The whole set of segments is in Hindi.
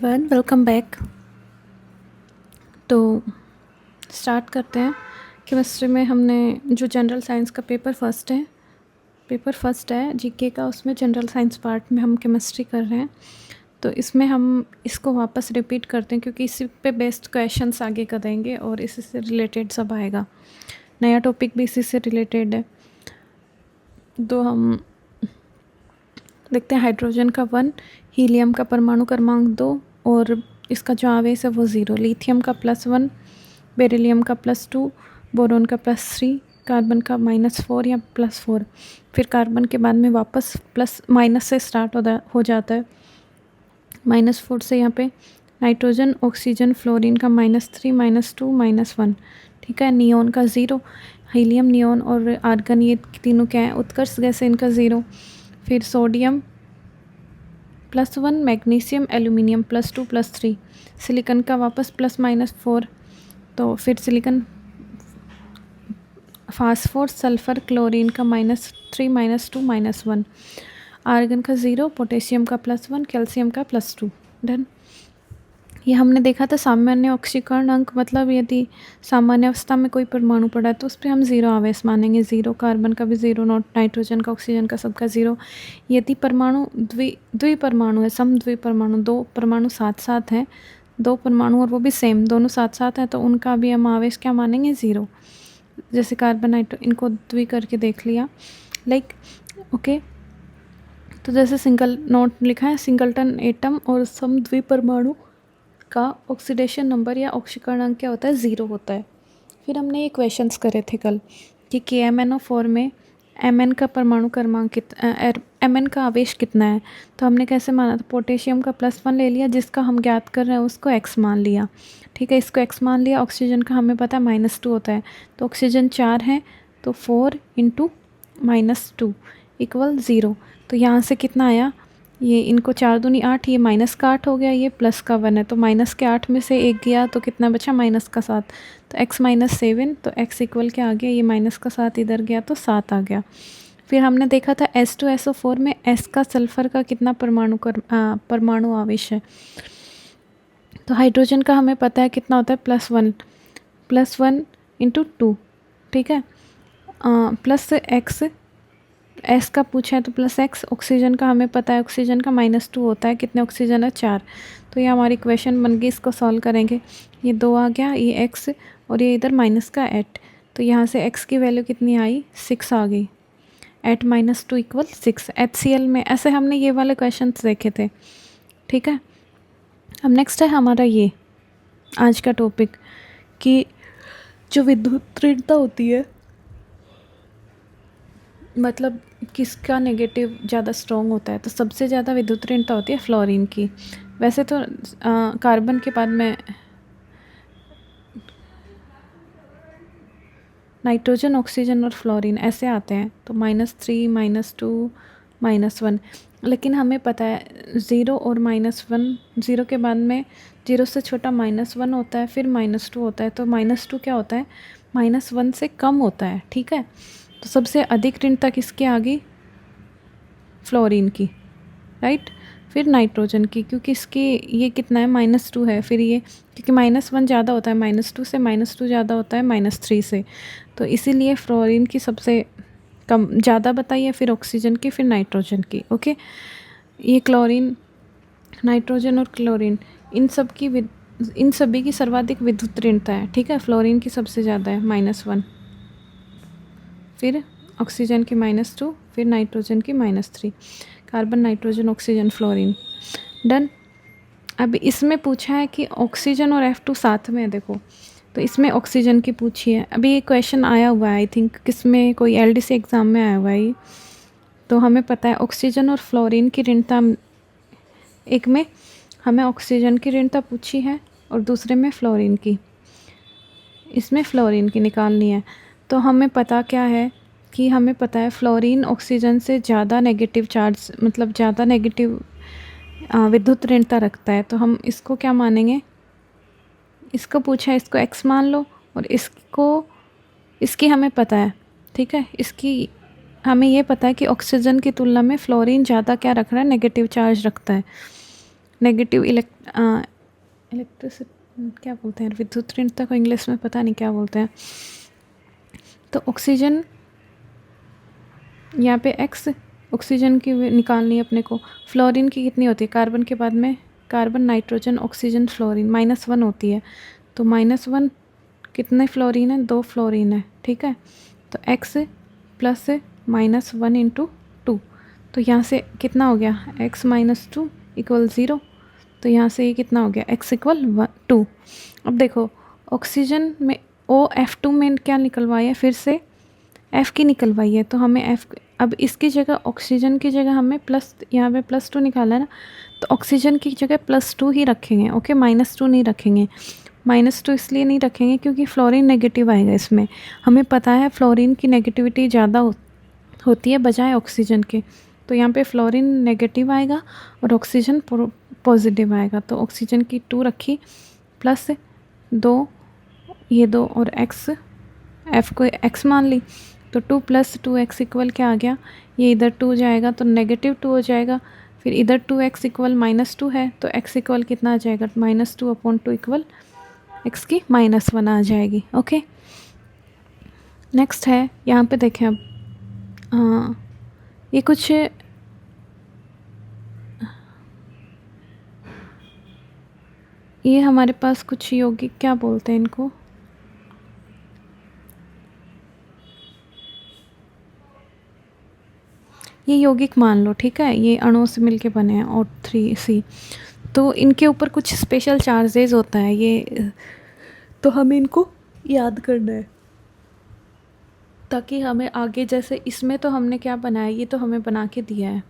Everyone, welcome back. तो स्टार्ट करते हैं। केमिस्ट्री में हमने जो जनरल साइंस का पेपर फर्स्ट है जीके का, उसमें जनरल साइंस पार्ट में हम केमिस्ट्री कर रहे हैं। तो इसमें हम इसको वापस रिपीट करते हैं क्योंकि इसी पे बेस्ड क्वेश्चंस आगे करेंगे और इसी से रिलेटेड सब आएगा। नया टॉपिक भी इसी से रिलेटेड है। तो हम देखते हैं हाइड्रोजन का 1, हीलियम का परमाणु क्रमांक 2 और इसका जो आवेश है वो 0, लिथियम का +1, बेरिलियम का +2, बोरोन का +3, कार्बन का -4 या +4। फिर कार्बन के बाद में वापस प्लस माइनस से स्टार्ट हो जाता है। -4 से यहाँ पे नाइट्रोजन, ऑक्सीजन, फ्लोरीन का -3, -2, -1। ठीक है। नियोन का 0, हीलियम, नियोन और आर्गन ये तीनों क्या है, उत्कर्ष गैस है, इनका 0। फिर सोडियम +1, मैग्नीशियम, एल्यूमिनियम +2, +3, सिलिकॉन का वापस +-4। तो फिर सिलिकॉन, फास्फोर, सल्फर, क्लोरीन का -3, -2, -1, आर्गन का 0, पोटेशियम का +1, कैल्शियम का +2। डन। ये हमने देखा था सामान्य ऑक्सीकरण अंक, मतलब यदि सामान्य अवस्था में कोई परमाणु पड़ा है तो उस पर हम 0 आवेश मानेंगे। 0 कार्बन का भी 0, नाइट्रोजन का, ऑक्सीजन का, सबका 0। यदि परमाणु द्विपरमाणु है, समद्विपरमाणु, 2 परमाणु साथ साथ हैं, 2 परमाणु और वो भी सेम, दोनों साथ साथ हैं, तो उनका भी हम आवेश क्या मानेंगे, 0। जैसे कार्बन, नाइट्रो, इनको द्वि करके देख लिया, ओके। तो जैसे सिंगल नोट लिखा है, सिंगलटन एटम और समद्विपरमाणु का ऑक्सीडेशन नंबर या ऑक्सीकरण अंक क्या होता है, 0 होता है। फिर हमने ये क्वेश्चंस करे थे कल कि KMnO4 में Mn का परमाणु क्रमांक Mn का आवेश कितना है। तो हमने कैसे माना था, पोटेशियम का +1 ले लिया, जिसका हम ज्ञात कर रहे हैं उसको x मान लिया। ठीक है, इसको x मान लिया। ऑक्सीजन का हमें पता है -2 होता है, तो ऑक्सीजन 4 है, तो 4 × -2 = 0। तो यहाँ से कितना आया, ये इनको 4 दूनी 8, ये माइनस का 8 हो गया, ये प्लस का 1 है, तो माइनस के 8 में से 1 गया तो कितना बचा, माइनस का 7। तो x -7, तो x इक्वल क्या आ गया, ये माइनस का 7 इधर गया तो 7 आ गया। फिर हमने देखा था H2SO4 में S का सल्फर का कितना परमाणु आवेश है। तो हाइड्रोजन का हमें पता है कितना होता है, +1 × 2। ठीक है, प्लस x, S का पूछा है तो +x। ऑक्सीजन का हमें पता है, ऑक्सीजन का -2 होता है, कितने ऑक्सीजन है, 4। तो ये हमारी इक्वेशन बन गई, इसको सॉल्व करेंगे। ये 2 आ गया, ये x और ये इधर माइनस का 8, तो यहाँ से x की वैल्यू कितनी आई, 6 आ गई। 8 - 2 = 6। HCl में ऐसे हमने ये वाले क्वेश्चन देखे थे। ठीक है, अब नेक्स्ट है हमारा ये आज का टॉपिक कि जो विद्युत ऋणता होती है, मतलब किसका नेगेटिव ज़्यादा स्ट्रॉन्ग होता है। तो सबसे ज़्यादा विद्युत ऋणता होती है फ्लोरीन की। वैसे तो कार्बन के बाद में नाइट्रोजन, ऑक्सीजन और फ्लोरीन ऐसे आते हैं, तो -3, -2, -1। लेकिन हमें पता है 0 और -1, 0 के बाद में 0 से छोटा -1 होता है, फिर -2 होता है। तो -2 क्या होता है, -1 से कम होता है। ठीक है, तो सबसे अधिक ऋणता किसकी आ गई, फ्लोरीन की, राइट। फिर नाइट्रोजन की, क्योंकि इसकी ये कितना है, -2 है। फिर ये क्योंकि -1 ज़्यादा होता है -2 से, -2 ज़्यादा होता है -3 से, तो इसीलिए फ्लोरीन की सबसे कम ज़्यादा बताइए, फिर ऑक्सीजन की, फिर नाइट्रोजन की। ओके, ये क्लोरीन, नाइट्रोजन और क्लोरीन, इन सभी की सर्वाधिक विद्युत ऋणता है। ठीक है, फ्लोरीन की सबसे ज़्यादा है, -1, फिर ऑक्सीजन की -2, फिर नाइट्रोजन की -3, carbon, nitrogen, oxygen, fluorine. Done. अब इसमें पूछा है कि ऑक्सीजन और F2 साथ में है, देखो। तो इसमें ऑक्सीजन की पूछी है। अभी ये क्वेश्चन आया हुआ है, आई थिंक किसमें, कोई LDC एग्ज़ाम में आया हुआ है ये। तो हमें पता है ऑक्सीजन और फ्लोरीन की ऋणता, एक में हमें ऑक्सीजन की ऋणता पूछी है और दूसरे में फ्लोरीन की। इसमें फ्लोरीन की निकालनी है। तो हमें पता क्या है कि हमें पता है फ्लोरीन ऑक्सीजन से ज़्यादा नेगेटिव चार्ज, मतलब ज़्यादा नेगेटिव विद्युत ऋणता रखता है। तो हम इसको क्या मानेंगे, इसको पूछा है, इसको x मान लो, और इसकी हमें पता है। ठीक है, इसकी हमें ये पता है कि ऑक्सीजन की तुलना में फ्लोरीन ज़्यादा क्या रख रहा है, नेगेटिव चार्ज रखता है। नेगेटिव इलेक्ट्रिसिटी क्या बोलते हैं, विद्युत ऋणता को इंग्लिश में पता नहीं क्या बोलते हैं। तो ऑक्सीजन यहाँ पे x ऑक्सीजन की निकालनी है अपने को। फ्लोरीन की कितनी होती है, कार्बन के बाद में कार्बन, नाइट्रोजन, ऑक्सीजन, फ्लोरीन -1 होती है। तो -1 कितने फ्लोरीन है, 2 फ्लोरीन है, ठीक है। तो x प्लस -1 इंटू 2, तो यहाँ से कितना हो गया, x - 2 = 0। तो यहाँ से ये कितना हो गया, x = 2। अब देखो ऑक्सीजन में OF2 में क्या निकलवाई है, फिर से F की निकलवाई है, तो हमें F, अब इसकी जगह ऑक्सीजन की जगह हमें प्लस, यहाँ पे +2 निकाला है ना, तो ऑक्सीजन की जगह +2 ही रखेंगे, ओके, -2 नहीं रखेंगे। -2 इसलिए नहीं रखेंगे क्योंकि फ्लोरीन नेगेटिव आएगा इसमें। हमें पता है फ्लोरीन की नेगेटिविटी ज़्यादा होती है बजाय ऑक्सीजन के, तो यहाँ पे फ्लोरीन नेगेटिव आएगा और ऑक्सीजन पॉजिटिव आएगा। तो ऑक्सीजन की 2 रखी, +2, ये 2 और x, F को x मान ली, तो 2 + 2x = क्या आ गया, ये इधर 2 जाएगा तो -2 हो जाएगा। फिर इधर 2x = -2 है, तो x = कितना आ जाएगा, -2/2 = x की -1 आ जाएगी, ओके। नेक्स्ट है, यहाँ पे देखें अब, हाँ ये कुछ ये हमारे पास कुछ यौगिक, क्या बोलते हैं इनको, ये यौगिक मान लो, ठीक है, ये अणुओं से मिलके बने हैं O3C। तो इनके ऊपर कुछ स्पेशल चार्जेस होता है, ये तो हमें इनको याद करना है ताकि हमें आगे, जैसे इसमें तो हमने क्या बनाया, ये तो हमें बना के दिया है,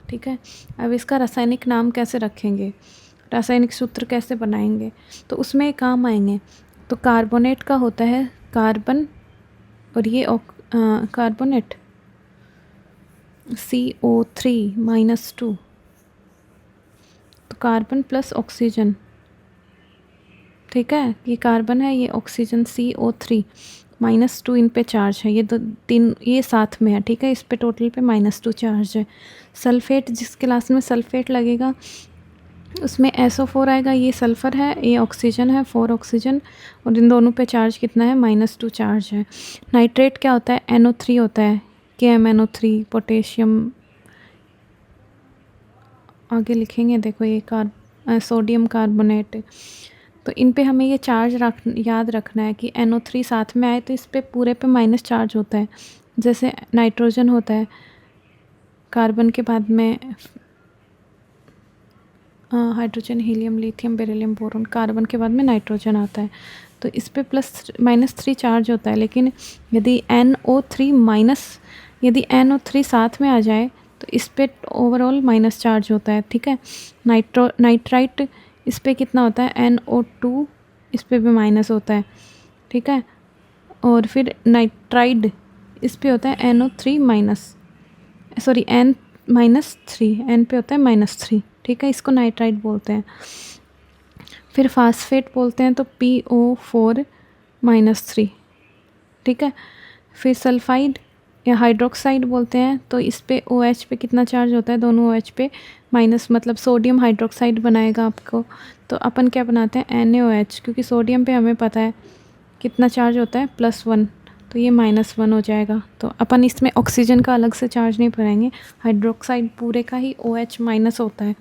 ठीक है। अब इसका रासायनिक नाम कैसे रखेंगे, रासायनिक सूत्र कैसे बनाएंगे, तो उसमें काम आएंगे। तो कार्बोनेट का होता है कार्बन, और ये कार्बोनेट CO3 -2, तो कार्बन प्लस ऑक्सीजन, ठीक है, ये कार्बन है, ये ऑक्सीजन CO3 -2, इन पे चार्ज है, ये 3 ये साथ में है, ठीक है, इस पे टोटल पे -2 चार्ज है। सल्फेट, जिस क्लास में सल्फेट लगेगा उसमें SO4 आएगा, ये सल्फ़र है, ये ऑक्सीजन है, 4 ऑक्सीजन, और इन दोनों पे चार्ज कितना है, -2 चार्ज है। नाइट्रेट क्या होता है, NO3 होता है, KMNO3, पोटेशियम, आगे लिखेंगे, देखो ये सोडियम कार्बोनेट। तो इन पे हमें ये चार्ज याद रखना है कि NO3 साथ में आए तो इस पे पूरे पे माइनस चार्ज होता है। जैसे नाइट्रोजन होता है, कार्बन के बाद में hydrogen, helium, lithium, beryllium, boron, carbon के बाद में नाइट्रोजन आता है, तो इस पे -3 चार्ज होता है। लेकिन यदि NO3 साथ में आ जाए तो इस पे ओवरऑल माइनस चार्ज होता है, ठीक है। नाइट्राइट, इस पे कितना होता है, NO2, इस पे भी माइनस होता है, ठीक है। और फिर नाइट्राइड, इस पे होता है NO3 N-3, N पे होता है -3, ठीक है, इसको नाइट्राइड बोलते हैं। फिर फास्फेट बोलते हैं तो PO4 -3, ठीक है। फिर सल्फाइड या हाइड्रोक्साइड बोलते हैं, तो इस पे OH पे कितना चार्ज होता है, दोनों OH पे माइनस, मतलब सोडियम हाइड्रोक्साइड बनाएगा आपको, तो अपन क्या बनाते हैं, NaOH, क्योंकि सोडियम पे हमें पता है कितना चार्ज होता है, +1, तो ये -1 हो जाएगा। तो अपन इसमें ऑक्सीजन का अलग से चार्ज नहीं बनाएंगे, हाइड्रोक्साइड पूरे का ही OH- होता है।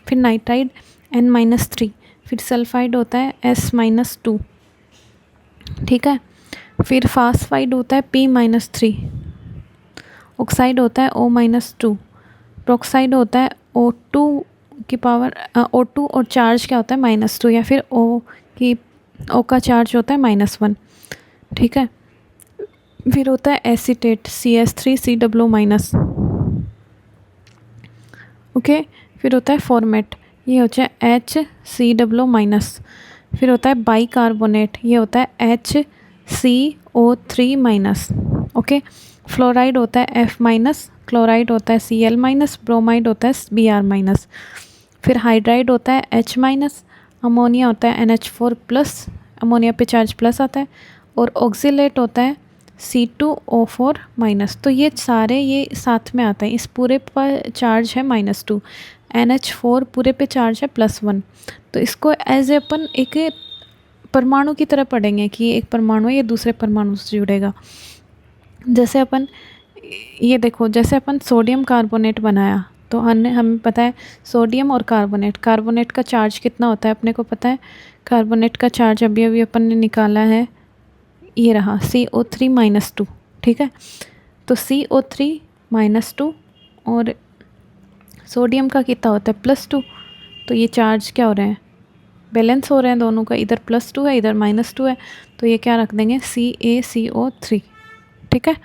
फिर नाइट्राइड N-3, फिर सल्फाइड होता है S-2, ठीक है। फिर फास्फाइड होता है P-3, ऑक्साइड होता है O-2, प्रोक्साइड होता है O2 की पावर O2 और चार्ज क्या होता है -2, या फिर O का चार्ज होता है -1, ठीक है। फिर होता है एसीटेट CS3COO-, ओके। फिर होता है फॉर्मेट, ये होता है HCOO-। फिर होता है बाइकार्बोनेट, ये होता है HCO3-, ओके। फ्लोराइड होता है F-, क्लोराइड होता है Cl-, ब्रोमाइड होता है Br-। फिर हाइड्राइड होता है H-, अमोनिया होता है NH4+, अमोनिया पे चार्ज प्लस आता है, और ऑक्सीलेट होता है C2O4-। तो ये सारे ये साथ में आता है, इस पूरे पर चार्ज है -2। NH4 पूरे पे चार्ज है +1, तो इसको एज ए अपन एक परमाणु की तरह पढ़ेंगे कि ये एक परमाणु है, ये दूसरे परमाणु से जुड़ेगा। जैसे अपन ये देखो, जैसे अपन सोडियम कार्बोनेट बनाया तो हमें पता है सोडियम और कार्बोनेट का चार्ज कितना होता है अपने को पता है। कार्बोनेट का चार्ज अभी अभी अपन ने निकाला है, ये रहा CO3-2, ठीक है। तो CO3-2 और सोडियम का कितना होता है +2, तो ये चार्ज क्या हो रहे हैं, बैलेंस हो रहे हैं दोनों का, इधर +2 है इधर -2 है, तो ये क्या रख देंगे CaCO3, ठीक है।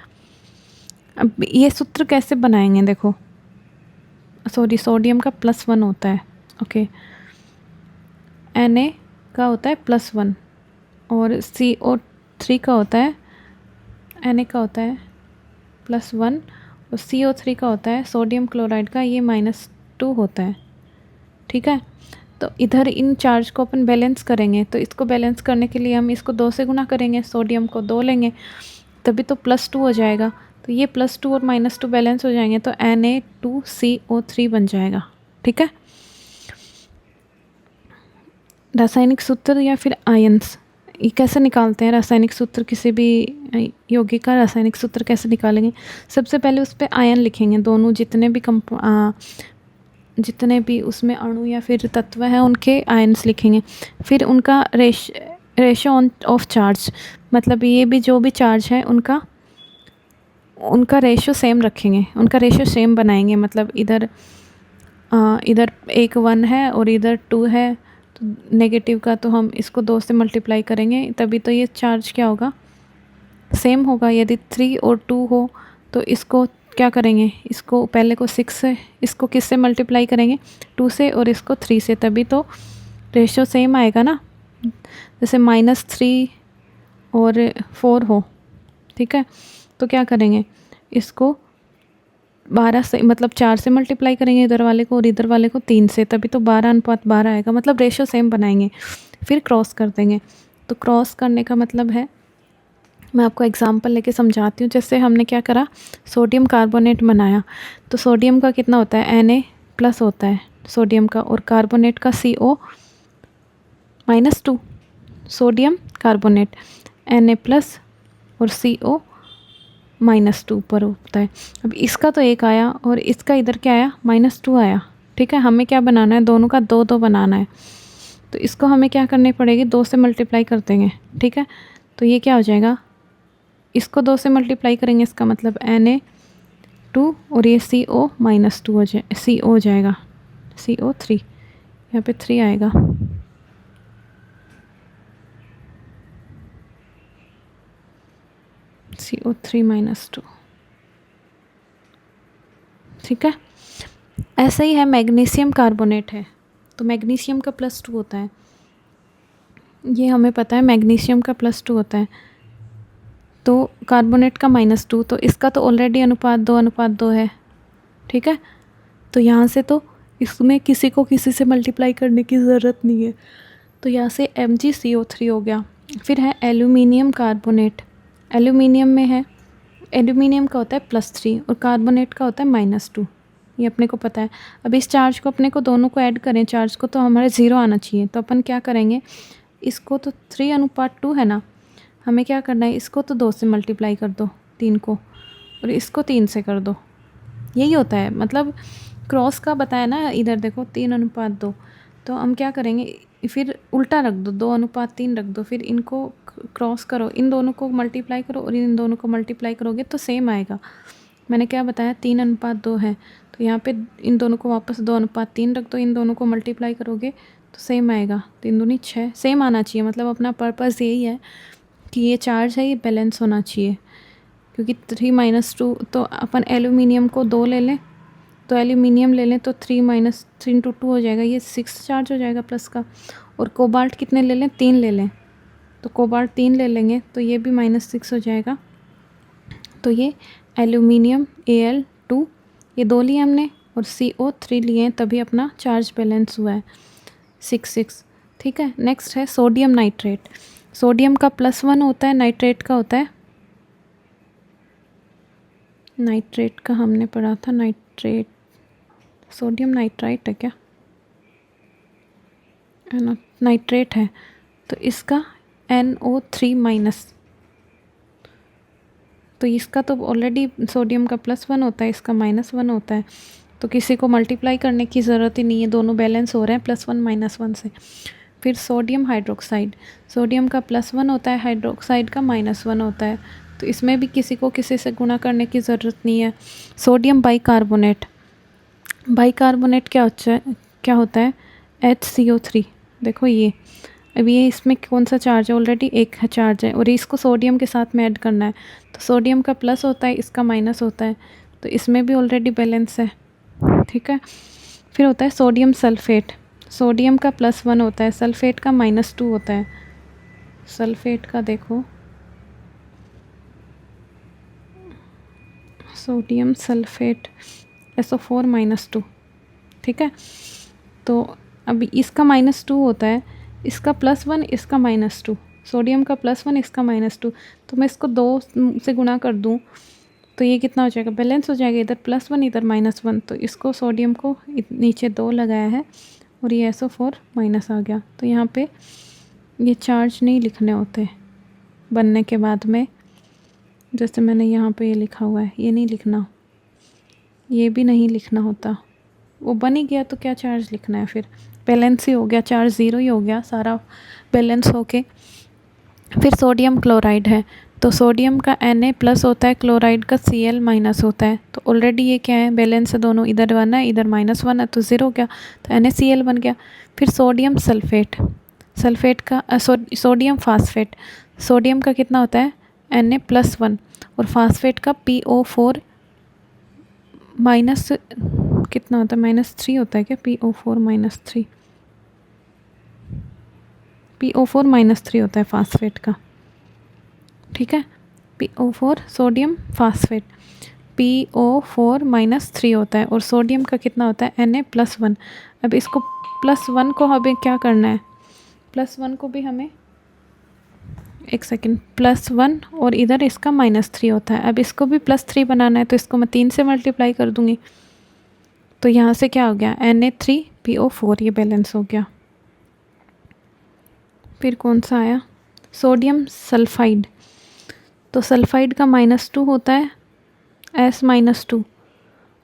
अब ये सूत्र कैसे बनाएंगे, देखो सोडियम का +1 होता है, ओके, Na का होता है +1 और CO3 का होता है, Na का होता है +1 और CO3 का होता है सोडियम क्लोराइड का, ये -2 होता है, ठीक है। तो इधर इन चार्ज को अपन बैलेंस करेंगे, तो इसको बैलेंस करने के लिए हम इसको 2 से गुना करेंगे, सोडियम को 2 लेंगे तभी तो +2 हो जाएगा। तो ये +2 और -2 बैलेंस हो जाएंगे तो Na2CO3 बन जाएगा, ठीक है। रासायनिक सूत्र या फिर आयंस, ये कैसे निकालते हैं रासायनिक सूत्र, किसी भी यौगिक का रासायनिक सूत्र कैसे निकालेंगे। सबसे पहले उस पर आयन लिखेंगे, दोनों जितने भी उसमें अणु या फिर तत्व हैं उनके आयन्स लिखेंगे। फिर उनका रेशो ऑफ चार्ज, मतलब ये भी जो भी चार्ज है उनका रेशो सेम रखेंगे, उनका रेशो सेम बनाएंगे, मतलब इधर 1 है और इधर 2 है, तो नेगेटिव का तो हम इसको 2 से मल्टीप्लाई करेंगे तभी तो ये चार्ज क्या होगा, सेम होगा। यदि 3 और 2 हो तो इसको क्या करेंगे, इसको पहले को 6 से, इसको किस से मल्टीप्लाई करेंगे 2 से और इसको 3 से, तभी तो रेशो सेम आएगा ना। जैसे -3 और 4 हो, ठीक है, तो क्या करेंगे, इसको 12 से, मतलब 4 से मल्टीप्लाई करेंगे इधर वाले को और इधर वाले को 3 से, तभी तो 12:12 आएगा, मतलब रेशो सेम बनाएंगे। फिर क्रॉस कर देंगे, तो क्रॉस करने का मतलब है, मैं आपको एग्जांपल लेके समझाती हूँ। जैसे हमने क्या करा, सोडियम कार्बोनेट बनाया, तो सोडियम का कितना होता है Na+ होता है सोडियम का, और कार्बोनेट का CO-2, सोडियम कार्बोनेट Na+ और CO-2 पर होता है। अब इसका तो 1 आया और इसका इधर क्या आया, -2 आया, ठीक है। हमें क्या बनाना है, दोनों का 2 बनाना है, तो इसको हमें क्या करनी पड़ेगी, 2 से मल्टीप्लाई कर देंगे, ठीक है। तो ये क्या हो जाएगा, इसको 2 से मल्टीप्लाई करेंगे, इसका मतलब Na2 और ये CO-2 हो जाएगा CO3, यहाँ पे 3 आएगा, CO3-2, ठीक है। ऐसा ही है, मैग्नीशियम कार्बोनेट है, तो मैग्नीशियम का +2 होता है, ये हमें पता है मैग्नीशियम का +2 होता है। तो कार्बोनेट का -2, तो इसका तो ऑलरेडी अनुपात 2:2 है, ठीक है। तो यहाँ से तो इसमें किसी को किसी से मल्टीप्लाई करने की ज़रूरत नहीं है, तो यहाँ से MgCO3 हो गया। फिर है एल्यूमिनियम कार्बोनेट, एल्यूमिनियम में है, एल्यूमिनियम का होता है +3 और कार्बोनेट का होता है -2, ये अपने को पता है। अब इस चार्ज को अपने को दोनों को ऐड करें चार्ज को, तो हमारे 0 आना चाहिए, तो अपन क्या करेंगे, इसको तो 3:2 है ना, हमें क्या करना है, इसको तो 2 से मल्टीप्लाई कर दो 3 को, और इसको 3 से कर दो, यही होता है। मतलब क्रॉस का बताया ना, इधर देखो 3:2, तो हम क्या करेंगे, फिर उल्टा रख दो, 2:3 रख दो, फिर इनको क्रॉस करो, इन दोनों को मल्टीप्लाई करो और इन दोनों को मल्टीप्लाई करोगे तो सेम आएगा। मैंने क्या बताया, 3:2 है, तो यहाँ पे इन दोनों को वापस 2:3 रख दो, इन दोनों को मल्टीप्लाई करोगे तो सेम आएगा, 3 दूनी 6, सेम आना चाहिए। मतलब अपना पर्पज़ यही है कि ये चार्ज है ये बैलेंस होना चाहिए, क्योंकि 3-2, तो अपन एल्यूमिनियम को 2 ले लें, तो एल्यूमिनियम ले लें तो 3 × 2 हो जाएगा, ये 6 चार्ज हो जाएगा प्लस का। और कोबाल्ट कितने ले लें, 3 ले लें, तो कोबाल्ट 3 ले लेंगे तो ये भी -6 हो जाएगा। तो ये एल्यूमिनियम Al2, ये 2 लिए हमने और CO3 लिए हैं, तभी अपना चार्ज बैलेंस हुआ है 6, ठीक है। नेक्स्ट है सोडियम नाइट्रेट, सोडियम का +1 होता है, नाइट्रेट का होता है, नाइट्रेट का हमने पढ़ा था, नाइट्रेट सोडियम नाइट्राइट है क्या, नाइट्रेट है, तो इसका NO3 माइनस, तो इसका तो ऑलरेडी सोडियम का +1 होता है, इसका -1 होता है, तो किसी को मल्टीप्लाई करने की ज़रूरत ही नहीं है, दोनों बैलेंस हो रहे हैं +1 -1 से। फिर सोडियम हाइड्रोक्साइड, सोडियम का +1 होता है, हाइड्रोक्साइड का -1 होता है, तो इसमें भी किसी को किसी से गुणा करने की ज़रूरत नहीं है। सोडियम बाइकार्बोनेट, बाइकार्बोनेट क्या होता है HCO3, देखो ये, अब ये इसमें कौन सा चार्ज है, ऑलरेडी एक चार्ज है और इसको सोडियम के साथ में ऐड करना है, तो सोडियम का प्लस होता है, इसका माइनस होता है, तो इसमें भी ऑलरेडी बैलेंस है, ठीक है। फिर होता है सोडियम सल्फेट, सोडियम का +1 होता है, सल्फेट का -2 होता है, सल्फेट का देखो, सोडियम सल्फेट SO4 -2, ठीक है। तो अभी इसका -2 होता है, इसका +1, इसका -2, सोडियम का +1, इसका -2, तो मैं इसको 2 से गुणा कर दूँ तो ये कितना हो जाएगा, बैलेंस हो जाएगा, इधर +1 इधर -1, तो इसको सोडियम को नीचे 2 लगाया है और ये SO4 माइनस आ गया। तो यहाँ पे ये चार्ज नहीं लिखने होते बनने के बाद में, जैसे मैंने यहाँ पे ये लिखा हुआ है, ये नहीं लिखना, ये भी नहीं लिखना होता, वो बन ही गया तो क्या चार्ज लिखना है, फिर बैलेंस ही हो गया, चार्ज 0 ही हो गया सारा बैलेंस होके। फिर सोडियम क्लोराइड है, तो सोडियम का Na+ होता है, क्लोराइड का Cl- होता है, तो ऑलरेडी ये क्या है, बैलेंस है दोनों, इधर 1 है इधर -1 है, तो 0 हो गया, तो NaCl बन गया। फिर सोडियम सल्फेट, सल्फेट का सोडियम फास्फेट, सोडियम का कितना होता है Na+1 और फास्फेट का PO4 माइनस कितना होता है, -3 होता है क्या, PO4 -3, PO4 -3 होता है फास्फेट का, ठीक है। PO4 सोडियम फास्फेट PO4 -3 होता है और सोडियम का कितना होता है Na+1। अब इसको +1 को हमें क्या करना है, +1 को भी हमें, एक सेकेंड, +1 और इधर इसका -3 होता है, अब इसको भी +3 बनाना है, तो इसको मैं 3 से मल्टीप्लाई कर दूँगी, तो यहाँ से क्या हो गया Na3PO4, ये बैलेंस हो गया। फिर कौन सा आया, सोडियम सल्फाइड, तो सल्फाइड का -2 होता है S-2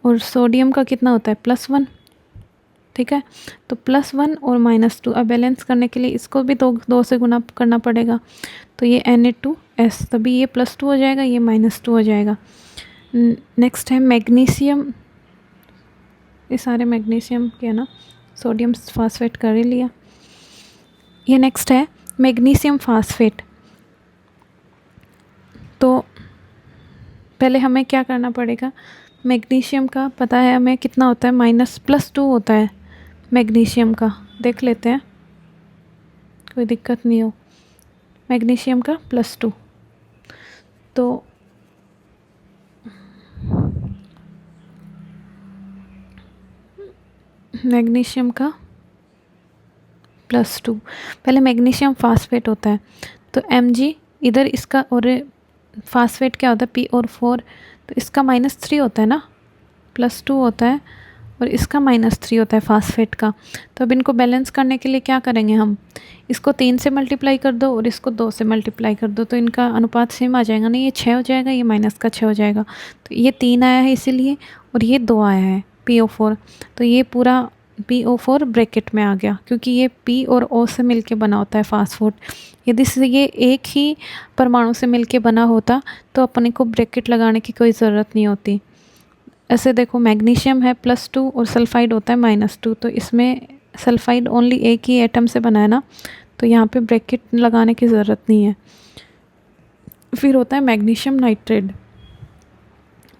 और सोडियम का कितना होता है +1, ठीक है। तो +1 और -2, अब बैलेंस करने के लिए इसको भी 2 से गुना करना पड़ेगा, तो ये Na2S, तभी ये +2 हो जाएगा, ये -2 हो जाएगा। नेक्स्ट है मैग्नीशियम, ये सारे मैग्नीशियम के है ना, सोडियम फास्फेट कर ही लिया। ये नेक्स्ट है मैग्नीशियम फास्फेट, तो पहले हमें क्या करना पड़ेगा, मैग्नीशियम का पता है हमें कितना होता है, +2 होता है मैग्नीशियम का, देख लेते हैं कोई दिक्कत नहीं हो, मैग्नीशियम का +2, तो मैग्नीशियम का +2, पहले मैग्नीशियम फास्फेट होता है, तो Mg इधर इसका, और फास्फेट क्या होता है PO4, तो इसका -3 होता है ना, +2 होता है और इसका -3 होता है फास्फेट का। तो अब इनको बैलेंस करने के लिए क्या करेंगे हम, इसको 3 से मल्टीप्लाई कर दो और इसको 2 से मल्टीप्लाई कर दो, तो इनका अनुपात सेम आ जाएगा ना, ये 6 हो जाएगा, ये माइनस का 6 हो जाएगा, तो ये 3 आया है इसीलिए, और ये 2 आया है PO4, तो ये पूरा PO4 ब्रैकेट में आ गया, क्योंकि ये P और O से मिलके बना होता है फास्फोट। यदि से ये एक ही परमाणु से मिलके बना होता तो अपने को ब्रैकेट लगाने की कोई ज़रूरत नहीं होती। ऐसे देखो, मैग्नीशियम है +2 और सल्फाइड होता है -2, तो इसमें सल्फाइड ओनली एक ही एटम से बना है ना, तो यहाँ पे ब्रैकेट लगाने की ज़रूरत नहीं है। फिर होता है मैग्नीशियम नाइट्रेट,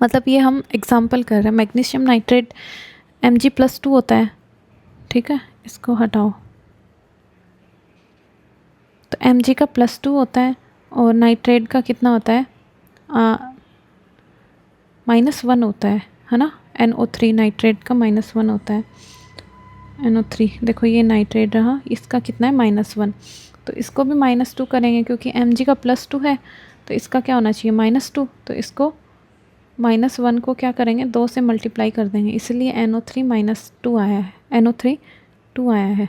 मतलब ये हम एग्जांपल कर रहे हैं, मैग्नीशियम नाइट्रेट Mg+2 होता है, ठीक है, इसको हटाओ, तो Mg का +2 होता है और नाइट्रेट का कितना होता है -1 होता है ना, NO3 नाइट्रेट का -1 होता है, NO3, देखो ये नाइट्रेट रहा, इसका कितना है -1, तो इसको भी -2 करेंगे, क्योंकि Mg का +2 है तो इसका क्या होना चाहिए -2, तो इसको -1 को क्या करेंगे, 2 से मल्टीप्लाई कर देंगे, इसलिए NO3 - 2 आया है, NO3 2 आया है।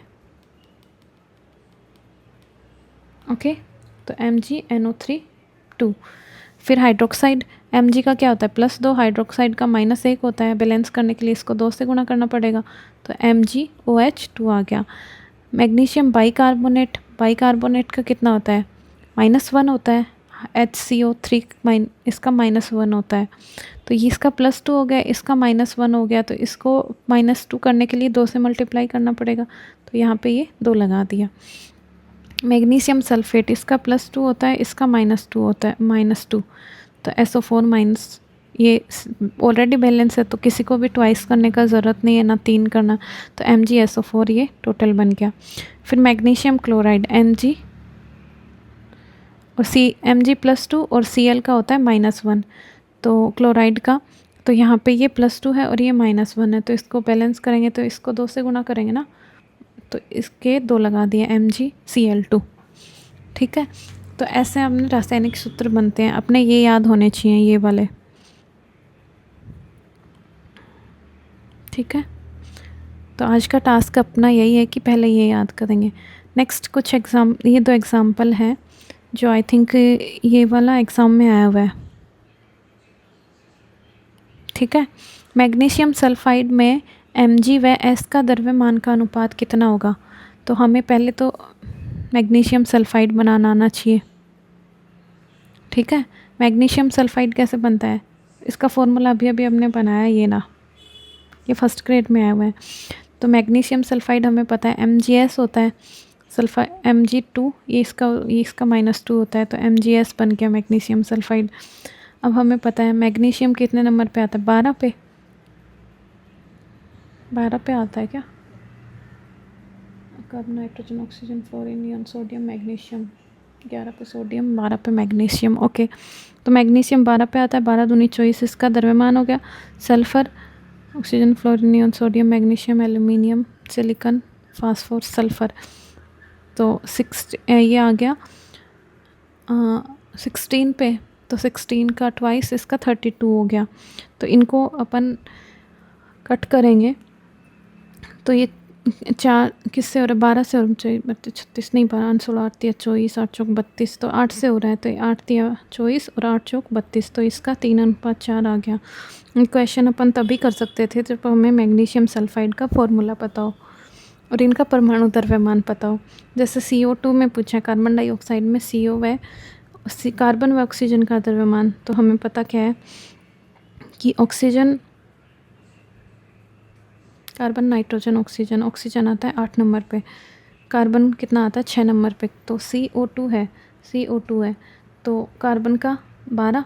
ओके, तो MgNO3 2। फिर हाइड्रोक्साइड, Mg का क्या होता है +2, हाइड्रोक्साइड का -1 होता है। बैलेंस करने के लिए इसको 2 से गुणा करना पड़ेगा, तो MgOH2 आ गया। मैग्नीशियम बाइकार्बोनेट, बाइकार्बोनेट का कितना होता है, -1 होता है। HCO3 इसका -1 होता है, तो ये इसका +2 हो गया, इसका -1 हो गया, तो इसको -2 करने के लिए 2 से मल्टीप्लाई करना पड़ेगा, तो यहाँ पे ये 2 लगा दिया। मैग्नीशियम सल्फेट, इसका +2 होता है, इसका -2 होता है, -2, तो SO4-, ये ऑलरेडी बैलेंस है तो किसी को भी ट्वाइस करने का ज़रूरत नहीं है, ना 3 करना, तो MgSO4 ये टोटल बन गया। फिर मैग्नीशियम क्लोराइड, Mg और Mg+2 और Cl का होता है -1, तो क्लोराइड का, तो यहाँ पे ये +2 है और ये -1 है, तो इसको बैलेंस करेंगे तो इसको 2 से गुणा करेंगे ना, तो इसके 2 लगा दिए, MgCl2। ठीक है, तो ऐसे अपने रासायनिक सूत्र बनते हैं, अपने ये याद होने चाहिए, ये वाले। ठीक है, तो आज का टास्क अपना यही है कि पहले ये याद करेंगे। नेक्स्ट कुछ ये 2 एग्जाम्पल हैं जो आई थिंक ये वाला एग्ज़ाम में आया हुआ है। ठीक है, मैग्नीशियम सल्फाइड में Mg व S का द्रव्यमान का अनुपात कितना होगा, तो हमें पहले तो मैग्नीशियम सल्फाइड बनाना आना चाहिए। ठीक है, मैग्नीशियम सल्फाइड कैसे बनता है, इसका फॉर्मूला अभी अभी हमने बनाया, ये ना, ये फर्स्ट ग्रेड में आया हुआ है। तो मैग्नीशियम सल्फाइड हमें पता है MgS होता है, Mg2, ये इसका -2 होता है, तो MgS बन गया मैग्नीशियम सल्फाइड। अब हमें पता है मैग्नीशियम कितने नंबर पे आता है, 12 पे, 12 पे आता है क्या, carbon, nitrogen, oxygen, fluorine, neon, sodium, magnesium, 11 पे सोडियम, 12 पे मैग्नीशियम। ओके, तो मैग्नीशियम 12 पे आता है, 12 दूनी 24, इसका द्रव्यमान हो गया। Sulphur, oxygen, fluorine, neon, sodium, magnesium, aluminium, silicon, phosphor, sulphur, तो 6 ये आ गया 16 पे, तो 16 का ट्वाइस इसका 32 हो गया। तो इनको अपन कट करेंगे तो ये 4 किससे हो रहा है, 12 से और 32, 36 नहीं, 12, 16, 8, 24, 8 चौक 32, तो 8 से हो रहा है, तो 8 × 24 और 8 चौक 32, तो इसका 3:4 आ गया। क्वेश्चन अपन तभी कर सकते थे जब हमें मैग्नीशियम सल्फाइड का फॉर्मूला पता हो और इनका परमाणु द्रव्यमान पता हो। जैसे CO2 में पूछा, कार्बन डाइऑक्साइड में CO व कार्बन व ऑक्सीजन का द्रव्यमान, तो हमें पता क्या है कि oxygen, carbon, nitrogen, oxygen, oxygen आता है 8 नंबर पे, कार्बन कितना आता है 6 नंबर पे, तो CO2 है, तो कार्बन का 12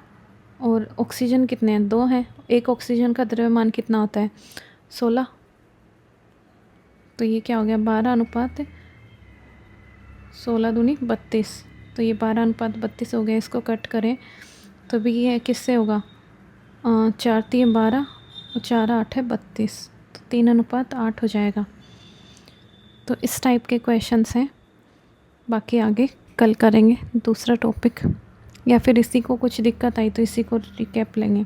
और ऑक्सीजन कितने हैं, 2 हैं। एक ऑक्सीजन का द्रव्यमान कितना होता है, 16, तो ये क्या हो गया, 12:16 दूनी 32, तो ये 12:32 हो गया। इसको कट करें तो भी ये किससे होगा, 4 × 3 = 12 और 4 × 8 = 32, तो 3:8 हो जाएगा। तो इस टाइप के क्वेश्चंस हैं, बाकी आगे कल करेंगे दूसरा टॉपिक, या फिर इसी को कुछ दिक्कत आई तो इसी को रिकैप लेंगे।